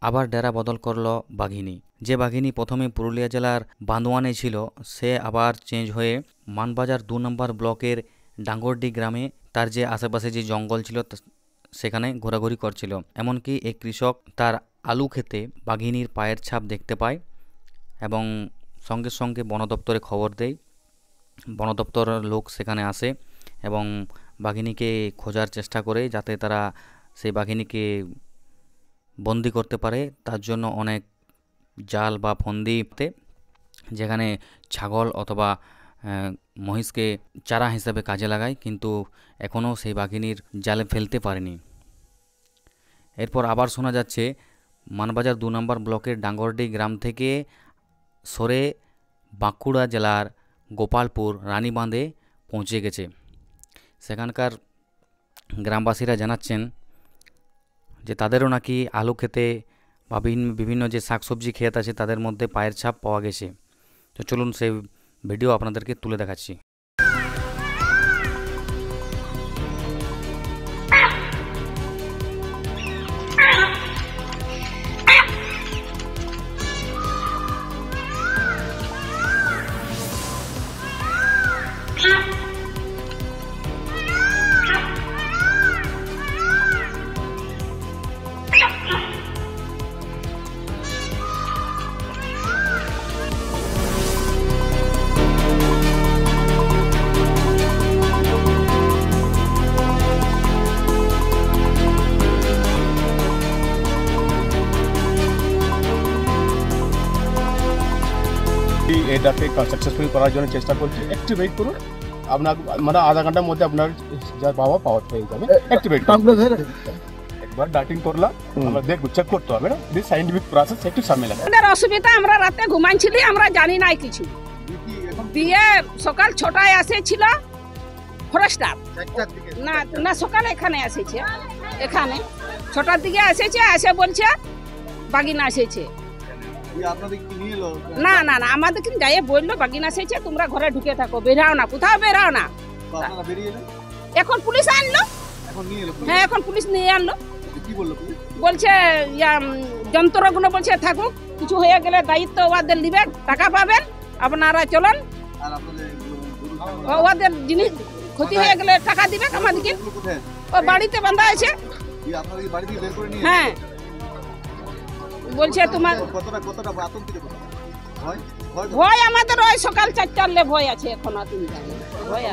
আবার ডেরা বদল করল বাঘিনী। যে বাঘিনী প্রথমে পুরুলিয়া জেলার বান্দোয়ানে ছিল, সে আবার চেঞ্জ হয়ে মানবাজার 2 নম্বর ব্লকের ডাঙ্গরডি গ্রামে তার যে আশেপাশে যে জঙ্গল ছিল সেখানে ঘোরাঘুরি করছিল। এমনকি এক কৃষক তার আলু খেতে বাঘিনীর পায়ের ছাপ দেখতে পায় এবং সঙ্গে সঙ্গে বন দপ্তরে খবর দেয়। বন দপ্তরের লোক সেখানে আসে এবং বাঘিনীকে খোঁজার চেষ্টা করে, যাতে তারা সেই বাঘিনীকে বন্দি করতে পারে। তার জন্য অনেক জাল বা ফন্দিতে, যেখানে ছাগল অথবা মহিষকে চারা হিসেবে কাজে লাগায়, কিন্তু এখনও সেই বাঘিনীর জালে ফেলতে পারেনি। এরপর আবার শোনা যাচ্ছে মানবাজার 2 নম্বর ব্লকের ডাঙ্গরডি গ্রাম থেকে সরে বাঁকুড়া জেলার গোপালপুর রানীবাঁধে পৌঁছে গেছে। সেখানকার গ্রামবাসীরা জানাচ্ছেন যে তাদেরও নাকি আলু খেতে বা বিভিন্ন যে শাকসবজি ক্ষেত আছে তাদের মধ্যে পায়ের ছাপ পাওয়া গেছে। তো চলুন সেই ভিডিও আপনাদেরকে তুলে দেখাচ্ছি। এটাকে সাকসেসফুল করার জন্য চেষ্টা করছি। একটু ওয়েট করুন, আপনার মানে আধা ঘন্টার মধ্যে আপনার যা পাওয়া পেয়ে যাবে। একটু ওয়েট একবার ডাটিং করলাম, আমরা দেখব, চেক করতে হবে না, দিস সাইন্টিফিক প্রসেস একটু সামনে লাগে। আমাদের অসুবিধা, আমরা রাতে ঘুমাইছিলি, আমরা জানি নাই কিছু। দিয়ে সকাল 6টায় আসেছিল ফরেস্টার, না না সকালে এখানে এসেছে, এখানে 6টার দিকে এসেছে, এসে বলছে বাগিনা এসেছে। না না না আমাদের কিন্তু যাই বললো বাগিনা এসেছে, তোমরা ঘরে ঢুকে থাকো, বেরাও না, কোথাও বেরাও না। এখন পুলিশ আনলো, হ্যাঁ এখন পুলিশ নিয়ে আনলো। বলছে যন্ত্রগুলো বলছে থাকুক, কিছু হয়ে গেলে দায়িত্ব ওদের দিবেন, টাকা পাবেন, আপনারা চলুন, ওদের জিনিস ক্ষতি হয়ে গেলে টাকা দিবেন আমাদেরকে। ও বাড়িতে বাঁধা আছে, হ্যাঁ বলছে তোমার ভয় আমাদের ওই সকাল 4টার ভয় আছে, এখন ভয়।